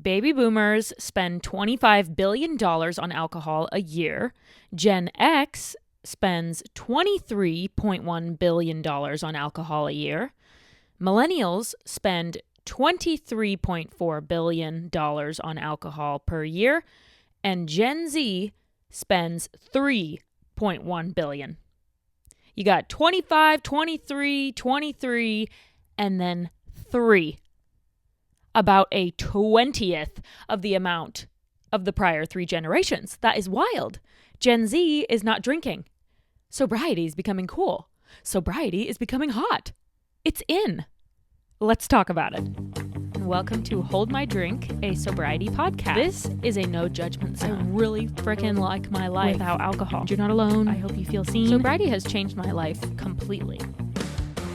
Baby boomers spend $25 billion on alcohol a year. Gen X spends $23.1 billion on alcohol a year. Millennials spend $23.4 billion on alcohol per year. And Gen Z spends $3.1 billion. You got 25, 23, 23, and then 3. About a 20th of the amount of the prior 3 generations. That is wild. Gen Z is not drinking. Sobriety is becoming cool. Sobriety is becoming hot. It's in. Let's talk about it. Welcome to Hold My Drink, a sobriety podcast. This is a no judgment zone. I really freaking like my life without alcohol. You're not alone. I hope you feel seen. Sobriety has changed my life completely.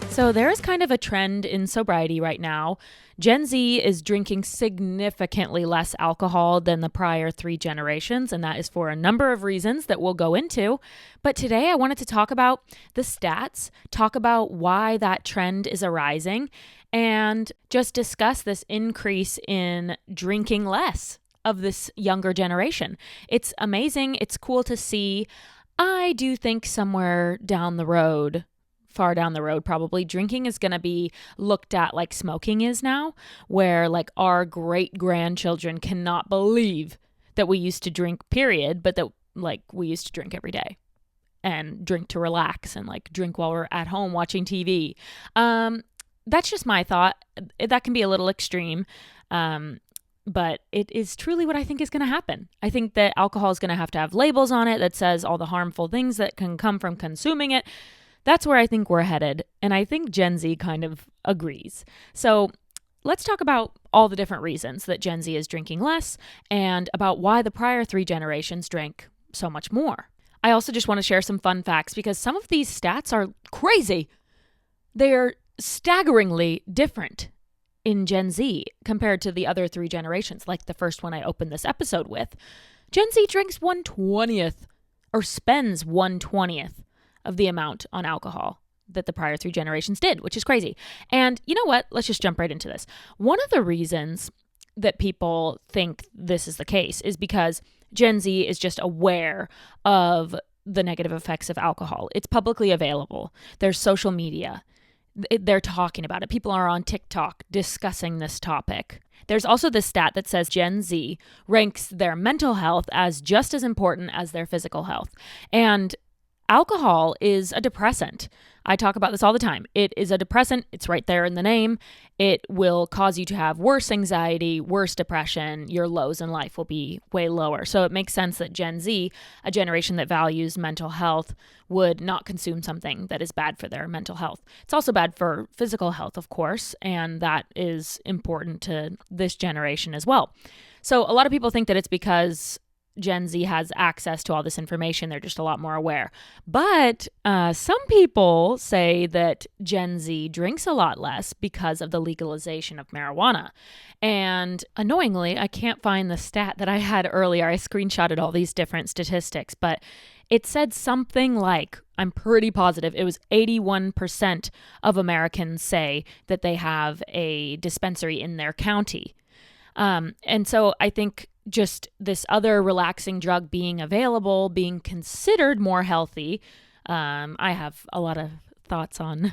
So there is kind of a trend in sobriety right now. Gen Z is drinking significantly less alcohol than the prior 3 generations, and that is for a number of reasons that we'll go into. But today I wanted to talk about the stats, talk about why that trend is arising, and just discuss this increase in drinking less of this younger generation. It's amazing. It's cool to see. I do think somewhere down the road, far down the road probably, drinking is going to be looked at like smoking is now, where like our great grandchildren cannot believe that we used to drink, period, but that like we used to drink every day and drink to relax and like drink while we're at home watching TV. That's just my thought. That can be a little extreme, but it is truly what I think is going to happen. I think that alcohol is going to have labels on it that says all the harmful things that can come from consuming it. That's where I think we're headed, and I think Gen Z kind of agrees. So let's talk about all the different reasons that Gen Z is drinking less and about why the prior 3 generations drank so much more. I also just want to share some fun facts because some of these stats are crazy. They're staggeringly different in Gen Z compared to the other 3 generations, like the first one I opened this episode with. Gen Z drinks 1/20th or spends 1/20th of the amount on alcohol that the prior 3 generations did, which is crazy. And you know what? Let's just jump right into this. One of the reasons that people think this is the case is because Gen Z is just aware of the negative effects of alcohol. It's publicly available. There's social media. They're talking about it. People are on TikTok discussing this topic. There's also this stat that says Gen Z ranks their mental health as just as important as their physical health. And alcohol is a depressant. I talk about this all the time. It is a depressant. It's right there in the name. It will cause you to have worse anxiety, worse depression. Your lows in life will be way lower. So it makes sense that Gen Z, a generation that values mental health, would not consume something that is bad for their mental health. It's also bad for physical health, of course, and that is important to this generation as well. So a lot of people think that it's because Gen Z has access to all this information. They're just a lot more aware. But some people say that Gen Z drinks a lot less because of the legalization of marijuana. And annoyingly, I can't find the stat that I had earlier. I screenshotted all these different statistics, but it said something like, I'm pretty positive, it was 81% of Americans say that they have a dispensary in their county. And so I think just this other relaxing drug being available, being considered more healthy. I have a lot of thoughts on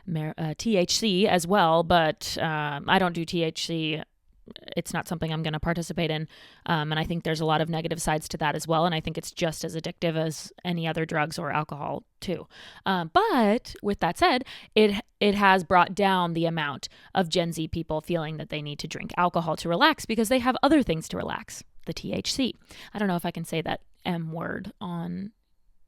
THC as well, but I don't do THC. It's not something I'm going to participate in. And I think there's a lot of negative sides to that as well. And I think it's just as addictive as any other drugs or alcohol too. But with that said, it has brought down the amount of Gen Z people feeling that they need to drink alcohol to relax because they have other things to relax, the THC. I don't know if I can say that M word on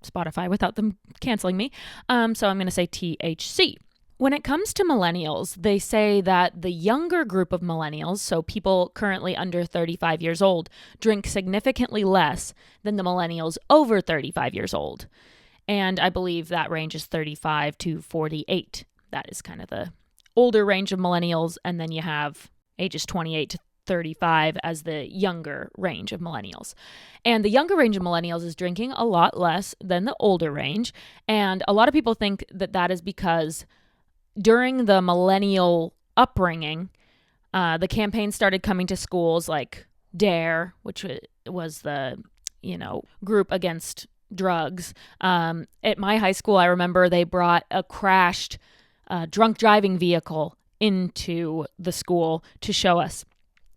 Spotify without them canceling me. So I'm going to say THC. When it comes to millennials, they say that the younger group of millennials, so people currently under 35 years old, drink significantly less than the millennials over 35 years old. And I believe that range is 35 to 48. That is kind of the older range of millennials. And then you have ages 28 to 35 as the younger range of millennials. And the younger range of millennials is drinking a lot less than the older range. And a lot of people think that that is because during the millennial upbringing, The campaign started coming to schools like DARE, which was the, group against drugs. At my high school, I remember they brought a crashed drunk driving vehicle into the school to show us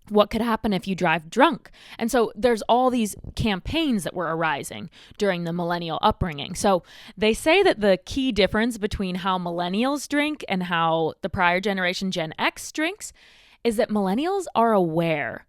what could happen if you drive drunk. And so there's all these campaigns that were arising during the millennial upbringing. So they say that the key difference between how millennials drink and how the prior generation Gen X drinks is that millennials are aware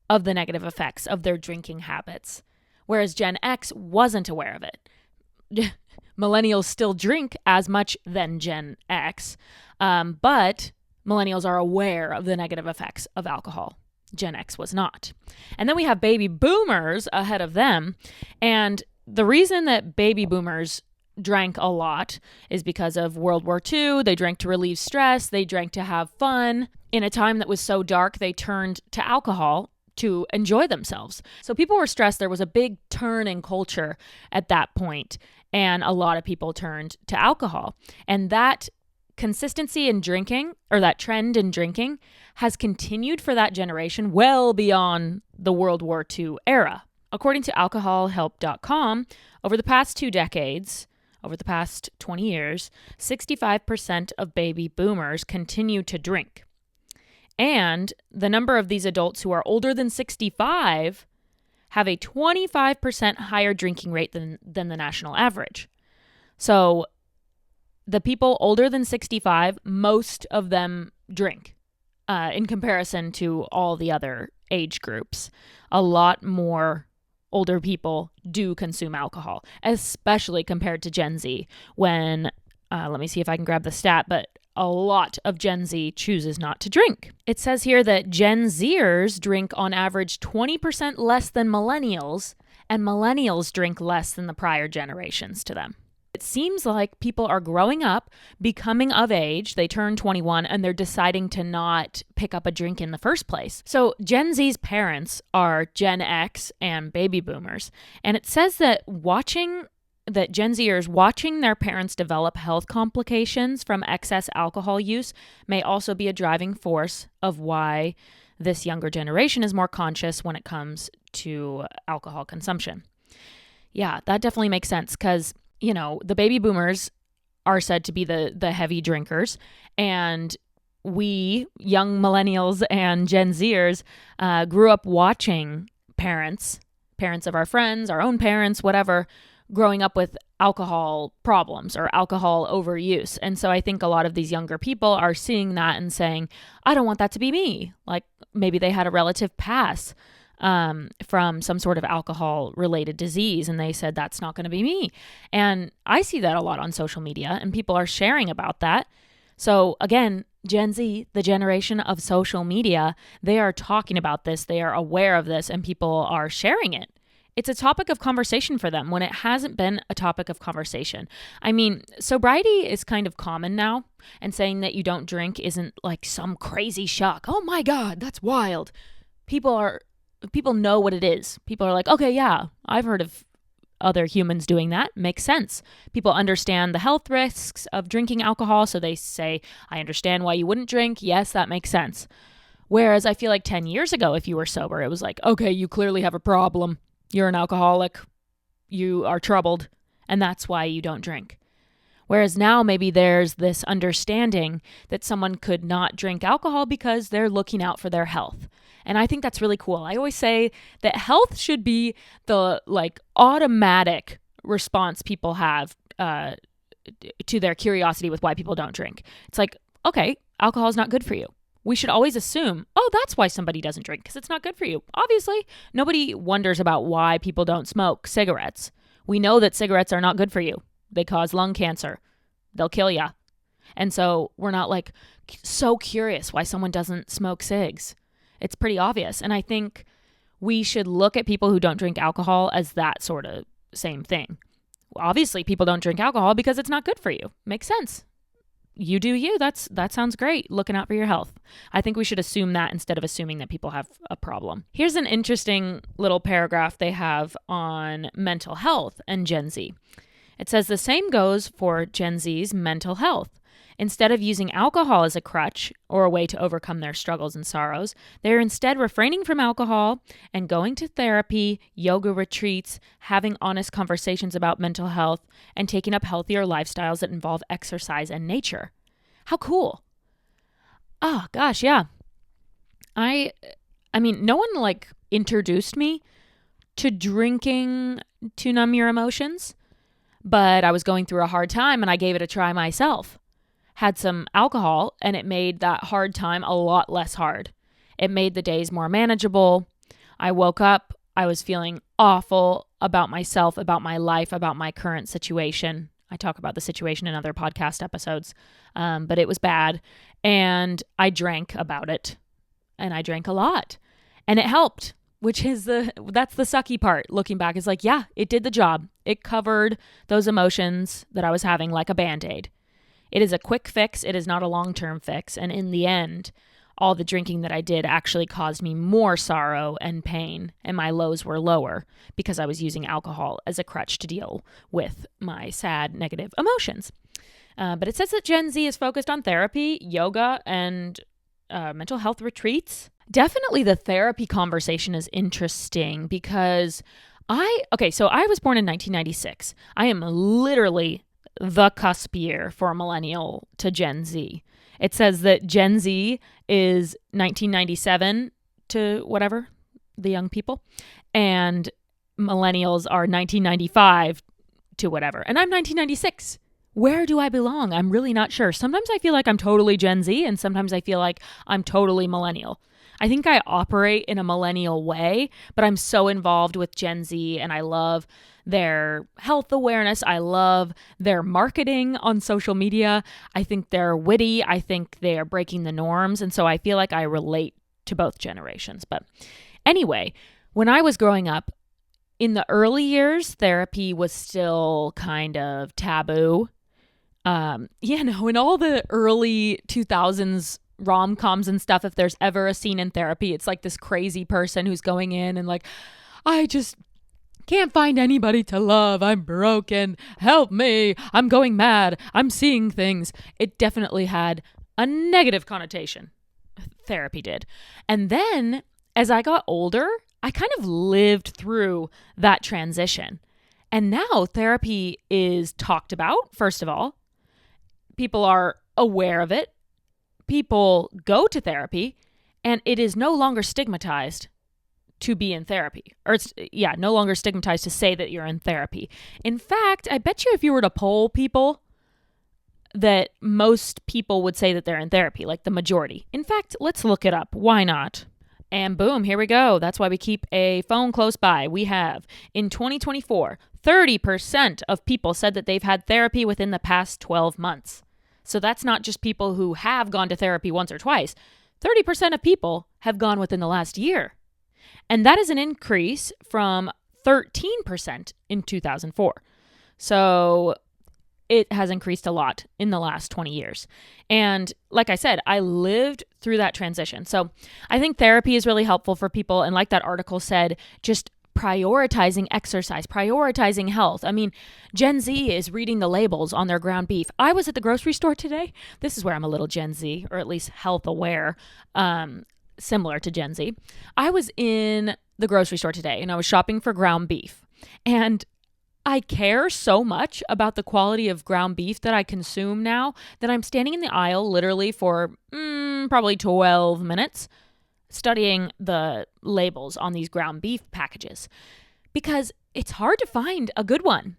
of the negative effects of their drinking habits, whereas Gen X wasn't aware of it. Millennials still drink as much than Gen X, but millennials are aware of the negative effects of alcohol. Gen X was not. And then we have baby boomers ahead of them. And the reason that baby boomers drank a lot is because of World War II. They drank to relieve stress. They drank to have fun. In a time that was so dark, they turned to alcohol to enjoy themselves. So people were stressed. There was a big turn in culture at that point, and a lot of people turned to alcohol. And that consistency in drinking, or that trend in drinking, has continued for that generation well beyond the World War II era. According to alcoholhelp.com, over the past 2 decades, over the past 20 years, 65% of baby boomers continue to drink. And the number of these adults who are older than 65 have a 25% higher drinking rate than the national average. So the people older than 65, most of them drink in comparison to all the other age groups. A lot more older people do consume alcohol, especially compared to Gen Z, when, let me see if I can grab the stat, but a lot of Gen Z chooses not to drink. It says here that Gen Zers drink on average 20% less than millennials, and millennials drink less than the prior generations to them. It seems like people are growing up, becoming of age, they turn 21, and they're deciding to not pick up a drink in the first place. So Gen Z's parents are Gen X and baby boomers. And it says that Gen Zers watching their parents develop health complications from excess alcohol use may also be a driving force of why this younger generation is more conscious when it comes to alcohol consumption. Yeah, that definitely makes sense because the baby boomers are said to be the heavy drinkers, and we, young millennials and Gen Zers, grew up watching parents of our friends, our own parents, whatever, growing up with alcohol problems or alcohol overuse. And so I think a lot of these younger people are seeing that and saying, I don't want that to be me. Like maybe they had a relative pass from some sort of alcohol-related disease, and they said, that's not going to be me. And I see that a lot on social media, and people are sharing about that. So again, Gen Z, the generation of social media, they are talking about this, they are aware of this, and people are sharing it. It's a topic of conversation for them when it hasn't been a topic of conversation. I mean, sobriety is kind of common now, and saying that you don't drink isn't like some crazy shock. Oh my God, that's wild. People know what it is. People are like, okay, yeah, I've heard of other humans doing that. Makes sense. People understand the health risks of drinking alcohol, so they say, I understand why you wouldn't drink. Yes, that makes sense. Whereas I feel like 10 years ago, if you were sober, it was like, okay, you clearly have a problem. You're an alcoholic. You are troubled, and that's why you don't drink. Whereas now maybe there's this understanding that someone could not drink alcohol because they're looking out for their health. And I think that's really cool. I always say that health should be the automatic response people have to their curiosity with why people don't drink. It's like, okay, alcohol is not good for you. We should always assume, oh, that's why somebody doesn't drink, because it's not good for you. Obviously, nobody wonders about why people don't smoke cigarettes. We know that cigarettes are not good for you. They cause lung cancer. They'll kill you. And so we're not so curious why someone doesn't smoke cigs. It's pretty obvious. And I think we should look at people who don't drink alcohol as that sort of same thing. Well, obviously, people don't drink alcohol because it's not good for you. Makes sense. You do you. That sounds great. Looking out for your health. I think we should assume that instead of assuming that people have a problem. Here's an interesting little paragraph they have on mental health and Gen Z. It says the same goes for Gen Z's mental health. Instead of using alcohol as a crutch or a way to overcome their struggles and sorrows, they're instead refraining from alcohol and going to therapy, yoga retreats, having honest conversations about mental health, and taking up healthier lifestyles that involve exercise and nature. How cool. Oh, gosh, yeah. I mean, no one like introduced me to drinking to numb your emotions, but I was going through a hard time and I gave it a try myself. Had some alcohol and it made that hard time a lot less hard. It made the days more manageable. I woke up, I was feeling awful about myself, about my life, about my current situation. I talk about the situation in other podcast episodes, but it was bad. And I drank about it. And I drank a lot. And it helped, which is that's the sucky part. Looking back, is like, yeah, it did the job. It covered those emotions that I was having like a Band-Aid. It is a quick fix. It is not a long-term fix. And in the end, all the drinking that I did actually caused me more sorrow and pain, and my lows were lower because I was using alcohol as a crutch to deal with my sad, negative emotions. But it says that Gen Z is focused on therapy, yoga, and mental health retreats. Definitely the therapy conversation is interesting because so I was born in 1996. I am literally the cusp year for millennial to Gen Z. It says that Gen Z is 1997 to whatever, the young people, and millennials are 1995 to whatever. And I'm 1996. Where do I belong? I'm really not sure. Sometimes I feel like I'm totally Gen Z, and sometimes I feel like I'm totally millennial. I think I operate in a millennial way, but I'm so involved with Gen Z, and I love their health awareness. I love their marketing on social media. I think they're witty. I think they are breaking the norms. And so I feel like I relate to both generations. But anyway, when I was growing up, in the early years, therapy was still kind of taboo. In all the early 2000s rom-coms and stuff, if there's ever a scene in therapy, it's like this crazy person who's going in and like, I just can't find anybody to love. I'm broken. Help me. I'm going mad. I'm seeing things. It definitely had a negative connotation. Therapy did. And then as I got older, I kind of lived through that transition. And now therapy is talked about, first of all. People are aware of it. People go to therapy, and it is no longer stigmatized to be in therapy. Or it's, no longer stigmatized to say that you're in therapy. In fact, I bet you if you were to poll people, that most people would say that they're in therapy, like the majority. In fact, let's look it up. Why not? And boom, here we go. That's why we keep a phone close by. We have, in 2024, 30% of people said that they've had therapy within the past 12 months. So that's not just people who have gone to therapy once or twice. 30% of people have gone within the last year. And that is an increase from 13% in 2004. So it has increased a lot in the last 20 years. And like I said, I lived through that transition. So I think therapy is really helpful for people. And like that article said, just prioritizing exercise, prioritizing health. I mean, Gen Z is reading the labels on their ground beef. I was at the grocery store today. This is where I'm a little Gen Z, or at least health aware, similar to Gen Z. I was in the grocery store today and I was shopping for ground beef. And I care so much about the quality of ground beef that I consume now that I'm standing in the aisle literally for probably 12 minutes studying the labels on these ground beef packages because it's hard to find a good one.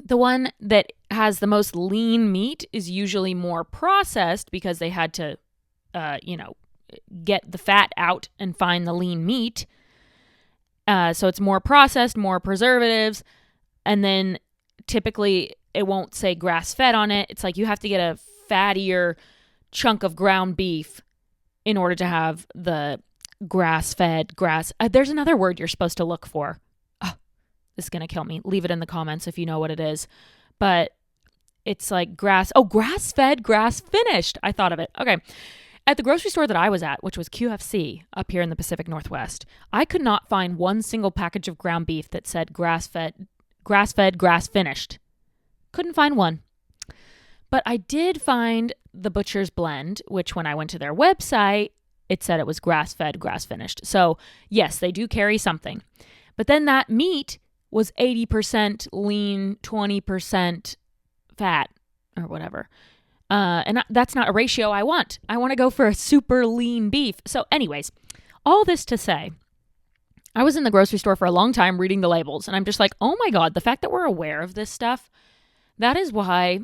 The one that has the most lean meat is usually more processed because they had to, get the fat out and find the lean meat. So it's more processed, more preservatives. And then typically it won't say grass-fed on it. It's like you have to get a fattier chunk of ground beef in order to have the grass-fed. There's another word you're supposed to look for. Oh, this is going to kill me. Leave it in the comments if you know what it is. But it's like grass-fed, grass-finished. I thought of it. Okay. At the grocery store that I was at, which was QFC up here in the Pacific Northwest, I could not find one single package of ground beef that said grass-fed, grass-finished. Couldn't find one. But I did find the Butcher's Blend, which when I went to their website, it said it was grass-fed, grass-finished. So yes, they do carry something. But then that meat was 80% lean, 20% fat or whatever. And that's not a ratio I want. I want to go for a super lean beef. So anyways, all this to say, I was in the grocery store for a long time reading the labels, and I'm just like, oh my God, the fact that we're aware of this stuff, that is why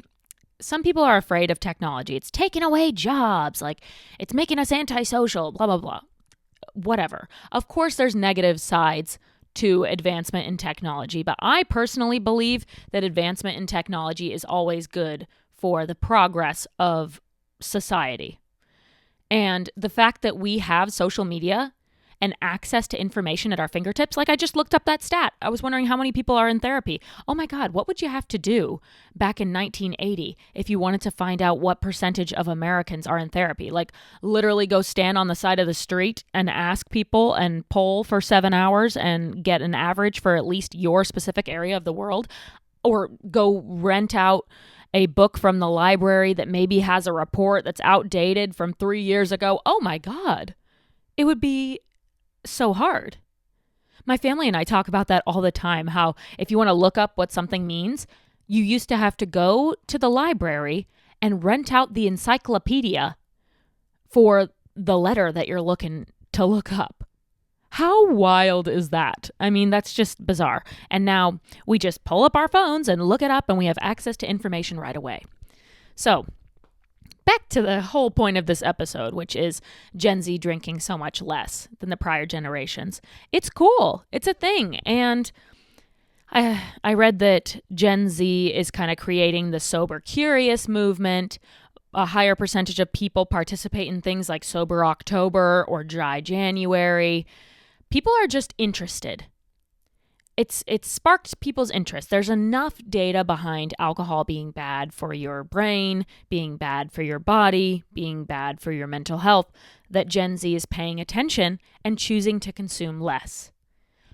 some people are afraid of technology. It's taking away jobs, like it's making us antisocial, blah, blah, blah. Whatever. Of course, there's negative sides to advancement in technology, but I personally believe that advancement in technology is always good for the progress of society. And the fact that we have social media and access to information at our fingertips, like I just looked up that stat. I was wondering how many people are in therapy. Oh my God, what would you have to do back in 1980 if you wanted to find out what percentage of Americans are in therapy? Like literally go stand on the side of the street and ask people and poll for 7 hours and get an average for at least your specific area of the world? Or go rent out a book from the library that maybe has a report that's outdated from 3 years ago? Oh my God, it would be so hard. My family and I talk about that all the time, how if you want to look up what something means, you used to have to go to the library and rent out the encyclopedia for the letter that you're looking to look up. How wild is that? I mean, that's just bizarre. And now we just pull up our phones and look it up and we have access to information right away. So back to the whole point of this episode, which is Gen Z drinking so much less than the prior generations. It's cool. It's a thing. And I read that Gen Z is kind of creating the sober curious movement. A higher percentage of people participate in things like Sober October or Dry January. People are just interested. It's sparked people's interest. There's enough data behind alcohol being bad for your brain, being bad for your body, being bad for your mental health, that Gen Z is paying attention and choosing to consume less,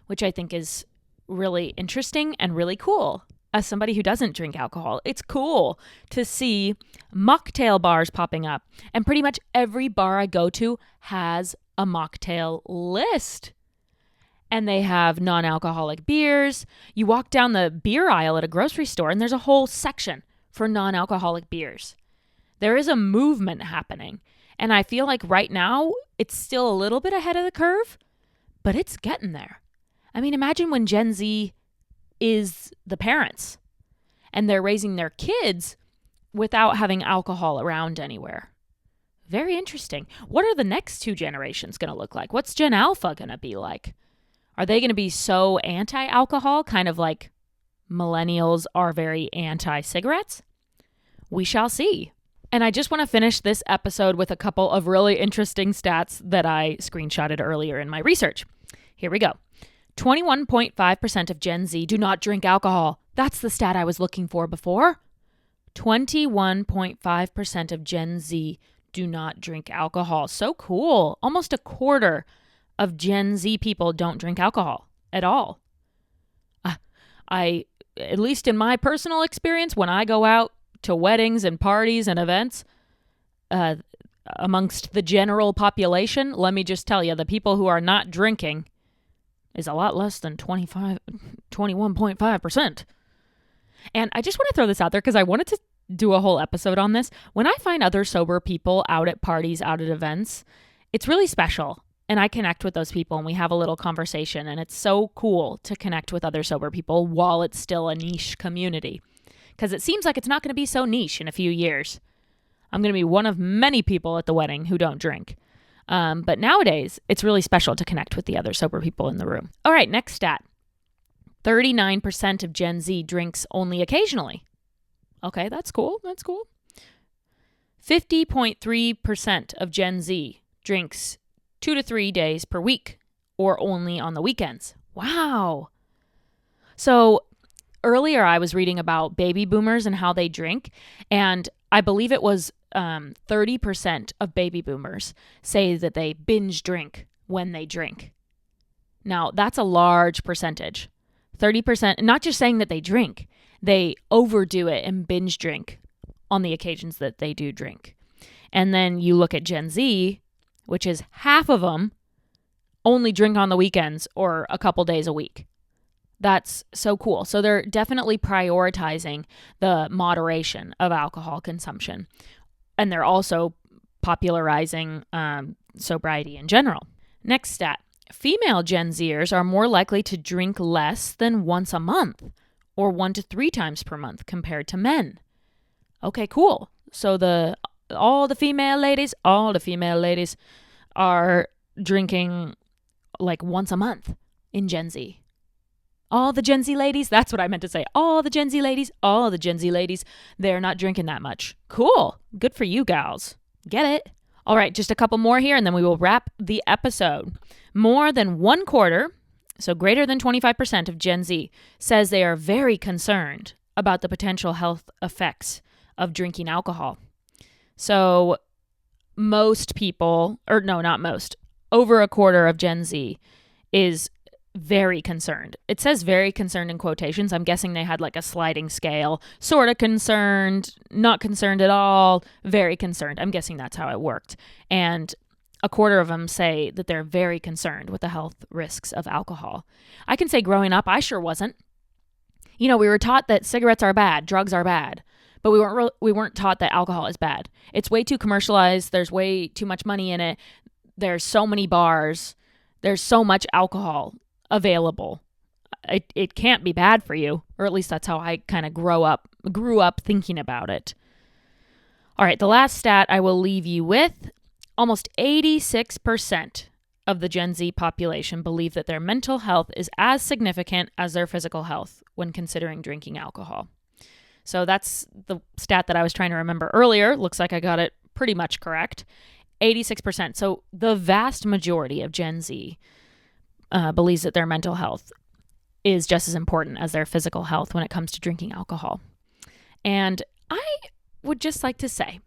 which I think is really interesting and really cool. As somebody who doesn't drink alcohol, it's cool to see mocktail bars popping up. And pretty much every bar I go to has a mocktail list. And they have non-alcoholic beers. You walk down the beer aisle at a grocery store and there's a whole section for non-alcoholic beers. There is a movement happening. And I feel like right now it's still a little bit ahead of the curve, but it's getting there. I mean, imagine when Gen Z is the parents and they're raising their kids without having alcohol around anywhere. Very interesting. What are the next two generations going to look like? What's Gen Alpha going to be like? Are they going to be so anti-alcohol, kind of like millennials are very anti-cigarettes? We shall see. And I just want to finish this episode with a couple of really interesting stats that I screenshotted earlier in my research. Here we go. 21.5% of Gen Z do not drink alcohol. That's the stat I was looking for before. 21.5% of Gen Z do not drink alcohol. So cool. Almost a quarter of Gen Z people don't drink alcohol at all. At least in my personal experience, when I go out to weddings and parties and events, amongst the general population, let me just tell you, the people who are not drinking is a lot less than 21.5%. And I just want to throw this out there because I wanted to do a whole episode on this. When I find other sober people out at parties, out at events, it's really special. And I connect with those people and we have a little conversation. And it's so cool to connect with other sober people while it's still a niche community. Because it seems like it's not going to be so niche in a few years. I'm going to be one of many people at the wedding who don't drink. But nowadays, it's really special to connect with the other sober people in the room. All right, next stat. 39% of Gen Z drinks only occasionally. Okay, that's cool. That's cool. 50.3% of Gen Z drinks 2 to 3 days per week or only on the weekends. Wow. So earlier I was reading about baby boomers and how they drink, and I believe it was 30% of baby boomers say that they binge drink when they drink. Now, that's a large percentage. 30%, not just saying that they drink, they overdo it and binge drink on the occasions that they do drink. And then you look at Gen Z, which is half of them only drink on the weekends or a couple days a week. That's so cool. So they're definitely prioritizing the moderation of alcohol consumption. And they're also popularizing sobriety in general. Next stat. Female Gen Zers are more likely to drink less than once a month or 1 to 3 times per month compared to men. Okay, cool. So all the female ladies are drinking like once a month in Gen Z. All the Gen Z ladies, that's what I meant to say. All the Gen Z ladies, they're not drinking that much. Cool. Good for you gals. Get it? All right, just a couple more here and then we will wrap the episode. More than 1/4, so greater than 25% of Gen Z says they are very concerned about the potential health effects of drinking alcohol. So most people, or no, not most, over 1/4 of Gen Z is very concerned. It says very concerned in quotations. I'm guessing they had like a sliding scale, sort of concerned, not concerned at all, very concerned. I'm guessing that's how it worked. And 1/4 of them say that they're very concerned with the health risks of alcohol. I can say growing up, I sure wasn't. We were taught that cigarettes are bad, drugs are bad, but we weren't taught that alcohol is bad. It's way too commercialized. There's way too much money in it. There's so many bars. There's so much alcohol available. It can't be bad for you, or at least that's how I kind of grew up thinking about it. All right, the last stat I will leave you with, almost 86% of the Gen Z population believe that their mental health is as significant as their physical health when considering drinking alcohol. So that's the stat that I was trying to remember earlier. Looks like I got it pretty much correct. 86%. So the vast majority of Gen Z believes that their mental health is just as important as their physical health when it comes to drinking alcohol. And I would just like to say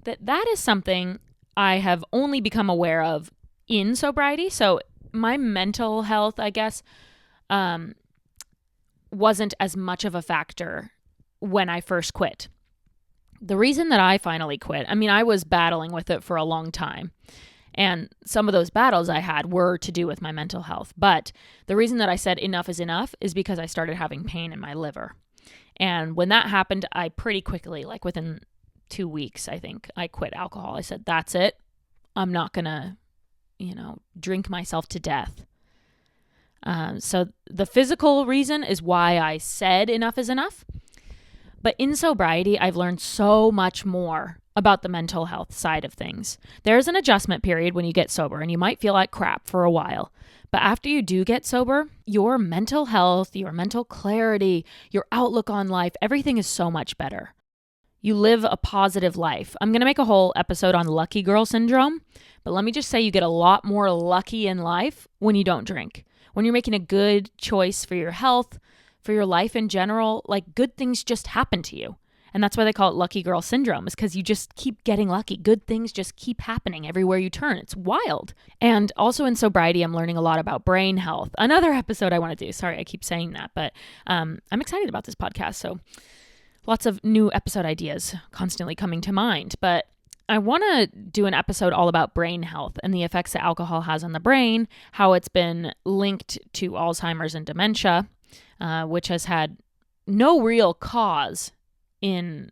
that is something I have only become aware of in sobriety. So my mental health, I guess, wasn't as much of a factor when I first quit. The reason that I finally quit, I was battling with it for a long time. And some of those battles I had were to do with my mental health. But the reason that I said enough is enough is because I started having pain in my liver. And when that happened, I pretty quickly, like within 2 weeks, I think, I quit alcohol. I said, that's it. I'm not going to, drink myself to death. So the physical reason is why I said enough is enough. But in sobriety, I've learned so much more about the mental health side of things. There's an adjustment period when you get sober, and you might feel like crap for a while. But after you do get sober, your mental health, your mental clarity, your outlook on life, everything is so much better. You live a positive life. I'm going to make a whole episode on lucky girl syndrome, but let me just say you get a lot more lucky in life when you don't drink. When you're making a good choice for your health, for your life in general, like good things just happen to you. And that's why they call it lucky girl syndrome, is because you just keep getting lucky. Good things just keep happening everywhere you turn. It's wild. And also in sobriety, I'm learning a lot about brain health. Another episode I want to do. Sorry, I keep saying that, but I'm excited about this podcast. So lots of new episode ideas constantly coming to mind. But I want to do an episode all about brain health and the effects that alcohol has on the brain, how it's been linked to Alzheimer's and dementia, which has had no real cause in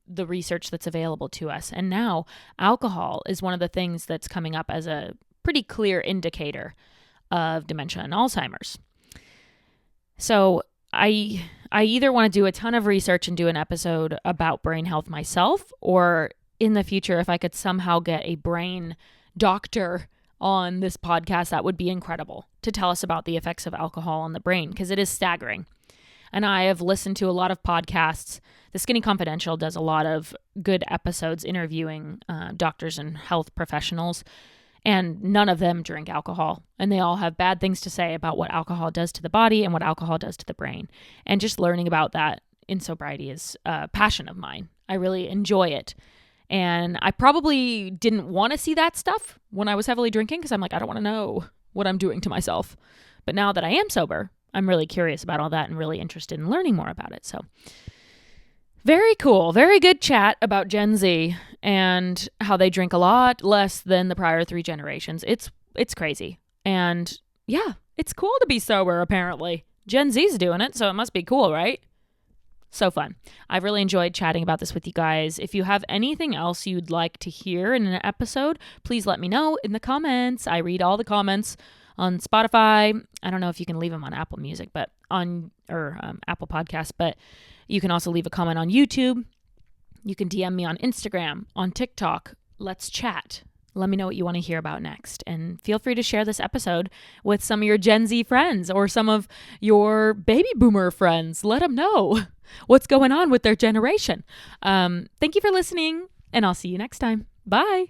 the research that's available to us. And now alcohol is one of the things that's coming up as a pretty clear indicator of dementia and Alzheimer's. So I either want to do a ton of research and do an episode about brain health myself, or in the future, if I could somehow get a brain doctor on this podcast, that would be incredible, to tell us about the effects of alcohol on the brain, because it is staggering. And I have listened to a lot of podcasts. The Skinny Confidential does a lot of good episodes interviewing doctors and health professionals, and none of them drink alcohol. And they all have bad things to say about what alcohol does to the body and what alcohol does to the brain. And just learning about that in sobriety is a passion of mine. I really enjoy it. And I probably didn't want to see that stuff when I was heavily drinking, because I'm like, I don't want to know what I'm doing to myself. But now that I am sober, I'm really curious about all that and really interested in learning more about it. So Very cool. Very good chat about Gen Z and how they drink a lot less than the prior 3 generations. It's crazy. And yeah, it's cool to be sober, apparently. Gen Z's doing it, so it must be cool, right? So fun. I've really enjoyed chatting about this with you guys. If you have anything else you'd like to hear in an episode, please let me know in the comments. I read all the comments on Spotify. I don't know if you can leave them on Apple Music, but Apple Podcasts, but you can also leave a comment on YouTube. You can DM me on Instagram, on TikTok. Let's chat. Let me know what you want to hear about next. And feel free to share this episode with some of your Gen Z friends or some of your baby boomer friends. Let them know what's going on with their generation. Thank you for listening, and I'll see you next time. Bye.